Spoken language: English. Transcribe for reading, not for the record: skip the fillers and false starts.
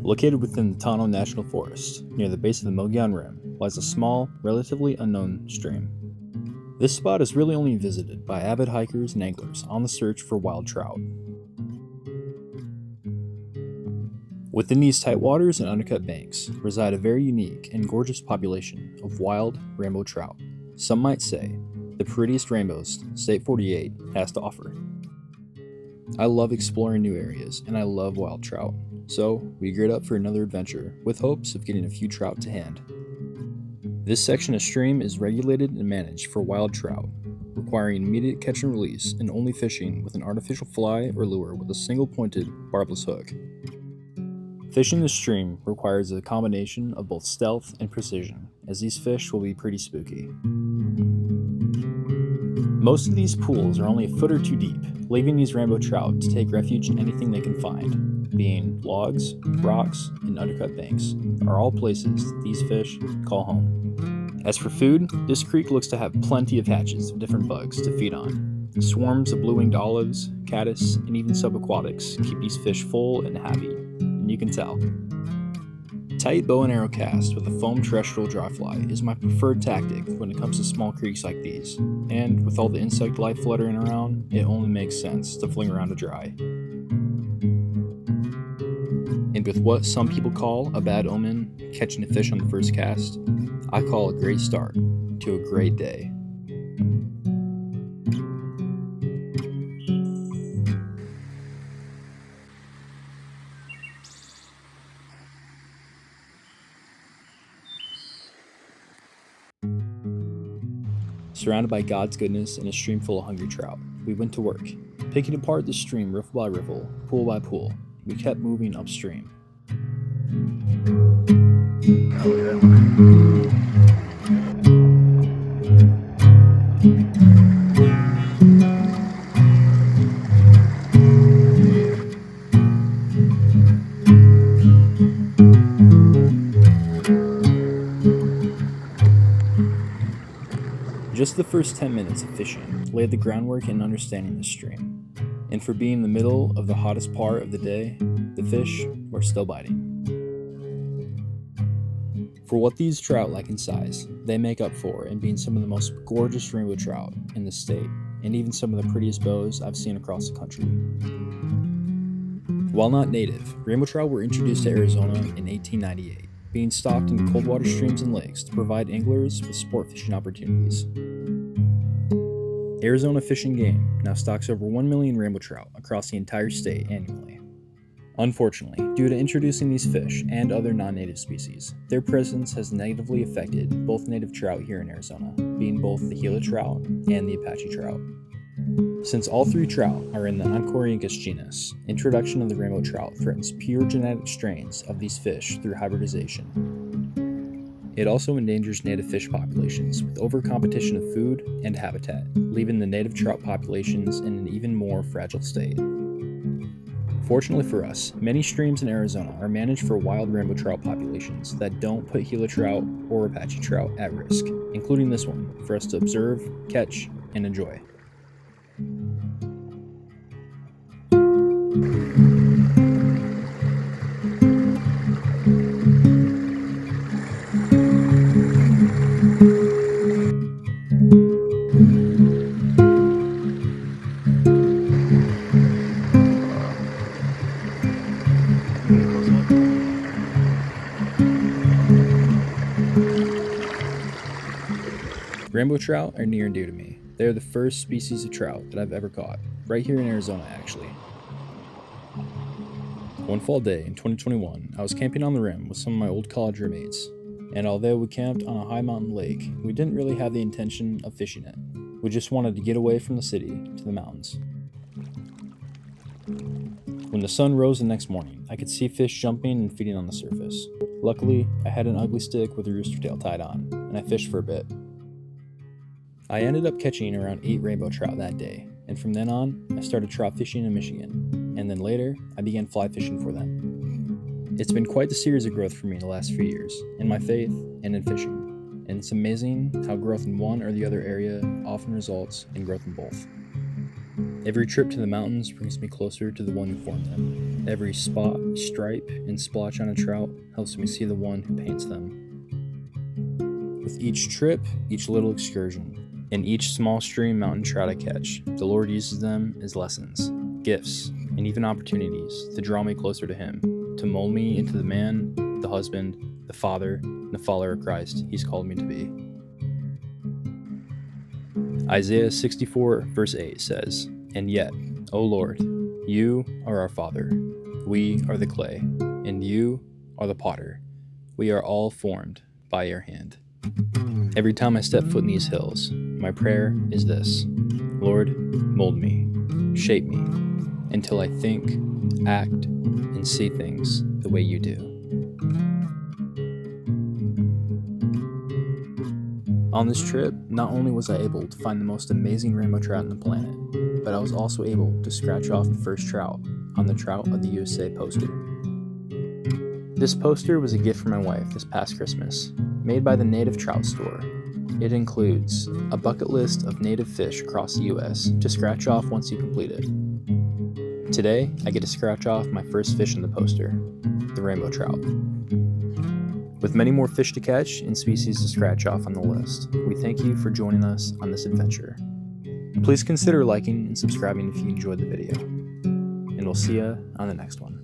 Located within the Tano National Forest, near the base of the Mogollon Rim, lies a small, relatively unknown stream. This spot is really only visited by avid hikers and anglers on the search for wild trout. Within these tight waters and undercut banks reside a very unique and gorgeous population of wild rainbow trout. Some might say the prettiest rainbows State 48 has to offer. I love exploring new areas and I love wild trout, so we geared up for another adventure with hopes of getting a few trout to hand. This section of stream is regulated and managed for wild trout, requiring immediate catch and release and only fishing with an artificial fly or lure with a single pointed, barbless hook. Fishing the stream requires a combination of both stealth and precision, as these fish will be pretty spooky. Most of these pools are only a foot or two deep, leaving these rainbow trout to take refuge in anything they can find, being logs, rocks, and undercut banks, are all places that these fish call home. As for food, this creek looks to have plenty of hatches of different bugs to feed on. Swarms of blue-winged olives, caddis, and even subaquatics keep these fish full and happy, and you can tell. Tight bow and arrow cast with a foam terrestrial dry fly is my preferred tactic when it comes to small creeks like these, and with all the insect life fluttering around, it only makes sense to fling around a dry. And with what some people call a bad omen, catching a fish on the first cast, I call a great start to a great day. Surrounded by God's goodness and a stream full of hungry trout, we went to work, picking apart the stream riffle by riffle, pool by pool. We kept moving upstream. Just the first 10 minutes of fishing laid the groundwork in understanding the stream, and for being the middle of the hottest part of the day, the fish were still biting. For what these trout lack in size, they make up for in being some of the most gorgeous rainbow trout in the state, and even some of the prettiest bows I've seen across the country. While not native, rainbow trout were introduced to Arizona in 1898. Being stocked into cold water streams and lakes to provide anglers with sport fishing opportunities. Arizona Fish and Game now stocks over 1 million rainbow trout across the entire state annually. Unfortunately, due to introducing these fish and other non-native species, their presence has negatively affected both native trout here in Arizona, being both the Gila trout and the Apache trout. Since all three trout are in the Oncorhynchus genus, introduction of the rainbow trout threatens pure genetic strains of these fish through hybridization. It also endangers native fish populations with overcompetition of food and habitat, leaving the native trout populations in an even more fragile state. Fortunately for us, many streams in Arizona are managed for wild rainbow trout populations that don't put Gila trout or Apache trout at risk, including this one, for us to observe, catch, and enjoy. Rainbow trout are near and dear to me. They are the first species of trout that I've ever caught, right here in Arizona actually. One fall day in 2021, I was camping on the rim with some of my old college roommates, and although we camped on a high mountain lake, we didn't really have the intention of fishing it. We just wanted to get away from the city to the mountains. When the sun rose the next morning, I could see fish jumping and feeding on the surface. Luckily, I had an ugly stick with a rooster tail tied on, and I fished for a bit. I ended up catching around 8 rainbow trout that day, and from then on, I started trout fishing in Michigan, and then later, I began fly fishing for them. It's been quite the series of growth for me in the last few years, in my faith and in fishing, and it's amazing how growth in one or the other area often results in growth in both. Every trip to the mountains brings me closer to the one who formed them. Every spot, stripe, and splotch on a trout helps me see the one who paints them. With each trip, each little excursion, and each small stream mountain trout I catch, the Lord uses them as lessons, gifts, and even opportunities to draw me closer to Him, to mold me into the man, the husband, the father, and the follower of Christ He's called me to be. Isaiah 64 verse 8 says, "And yet, O Lord, you are our Father. We are the clay, and you are the potter. We are all formed by your hand." Every time I step foot in these hills, my prayer is this: Lord, mold me, shape me, until I think, act, and see things the way you do. On this trip, not only was I able to find the most amazing rainbow trout on the planet, but I was also able to scratch off the first trout on the Trout of the USA poster. This poster was a gift from my wife this past Christmas, made by the Native Trout store. It includes a bucket list of native fish across the US to scratch off once you complete it. Today, I get to scratch off my first fish on the poster, the rainbow trout. With many more fish to catch and species to scratch off on the list, we thank you for joining us on this adventure. Please consider liking and subscribing if you enjoyed the video, and we'll see you on the next one.